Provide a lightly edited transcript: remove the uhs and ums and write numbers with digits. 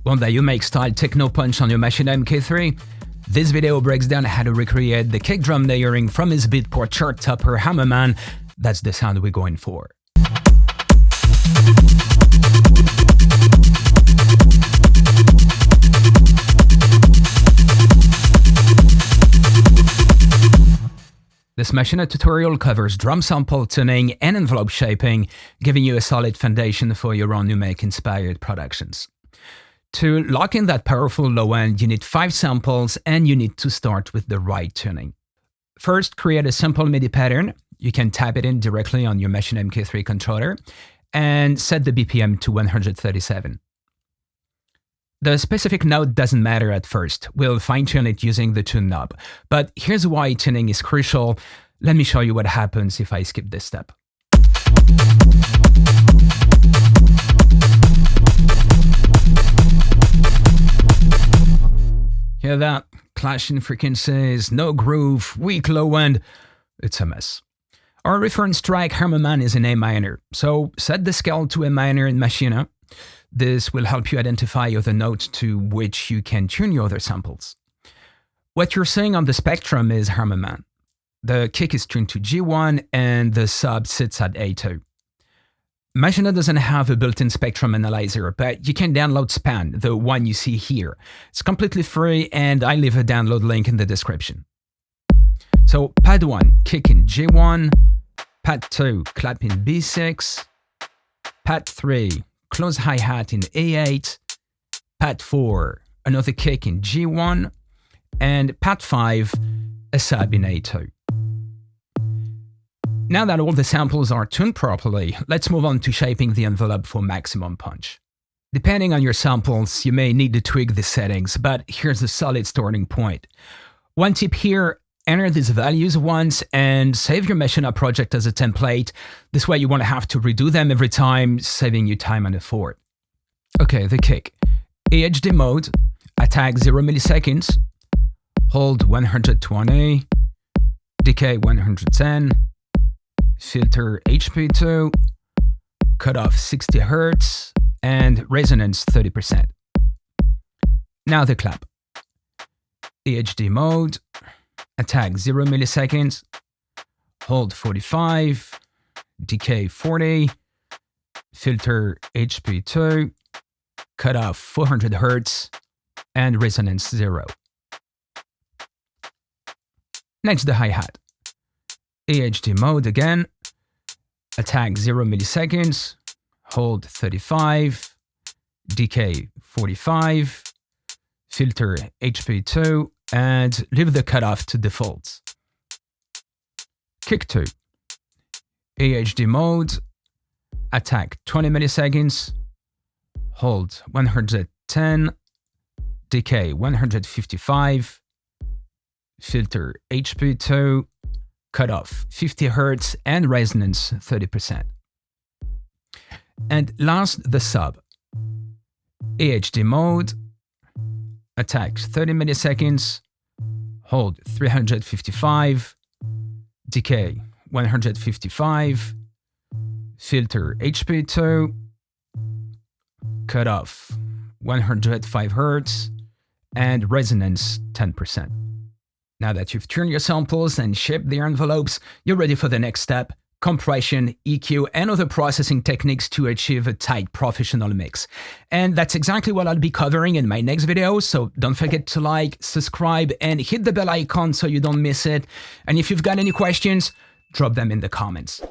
Want that UMEK style techno punch on your Maschine MK3? This video breaks down how to recreate the kick drum layering from his beatport chart topper Hammerman. That's the sound we're going for. This Maschine tutorial covers drum sample tuning and envelope shaping, giving you a solid foundation for your own UMEK-inspired productions. To lock in that powerful low end, you need 5 samples and you need to start with the right tuning. First, create a simple MIDI pattern. You can type it in directly on your Maschine MK3 controller and set the BPM to 137. The specific note doesn't matter at first. We'll fine-tune it using the tune knob. But here's why tuning is crucial. Let me show you what happens if I skip this step. Hear that? Clashing frequencies, no groove, weak low end. It's a mess. Our reference track Hammerman is in A minor, so set the scale to A minor in Maschine. This will help you identify other notes to which you can tune your other samples. What you're seeing on the spectrum is Hammerman. The kick is tuned to G1 and the sub sits at A2. Maschine doesn't have a built-in spectrum analyzer, but you can download Span, the one you see here. It's completely free and I leave a download link in the description. So pad 1, kick in G1, pad 2, clap in B6, pad 3, close hi-hat in A8, pad 4, another kick in G1, and pad 5, a sub in A2. Now that all the samples are tuned properly, let's move on to shaping the envelope for maximum punch. Depending on your samples, you may need to tweak the settings, but here's a solid starting point. One tip here, enter these values once and save your Maschine project as a template. This way you won't have to redo them every time, saving you time and effort. Okay, the kick. AHD mode, attack 0 milliseconds, hold 120, decay 110, filter HP2, cutoff 60 Hz, and resonance 30%. Now the clap. AHD mode, attack 0 milliseconds, hold 45, decay 40, filter HP2, cutoff 400 Hz, and resonance 0. Next, the hi-hat. AHD mode again, attack 0 milliseconds, hold 35, decay 45, filter HP2, and leave the cutoff to default. Kick 2. AHD mode, attack 20 milliseconds, hold 110, decay 155, filter HP2, cutoff 50 Hz, and resonance 30%. And last, the sub. AHD mode, attack 30 milliseconds, hold 355, decay 155, filter HP2, cutoff 105 Hz, and resonance 10%. Now that you've tuned your samples and shaped their envelopes, you're ready for the next step: compression, EQ, and other processing techniques to achieve a tight professional mix. And that's exactly what I'll be covering in my next video, so don't forget to like, subscribe, and hit the bell icon so you don't miss it. And if you've got any questions, drop them in the comments.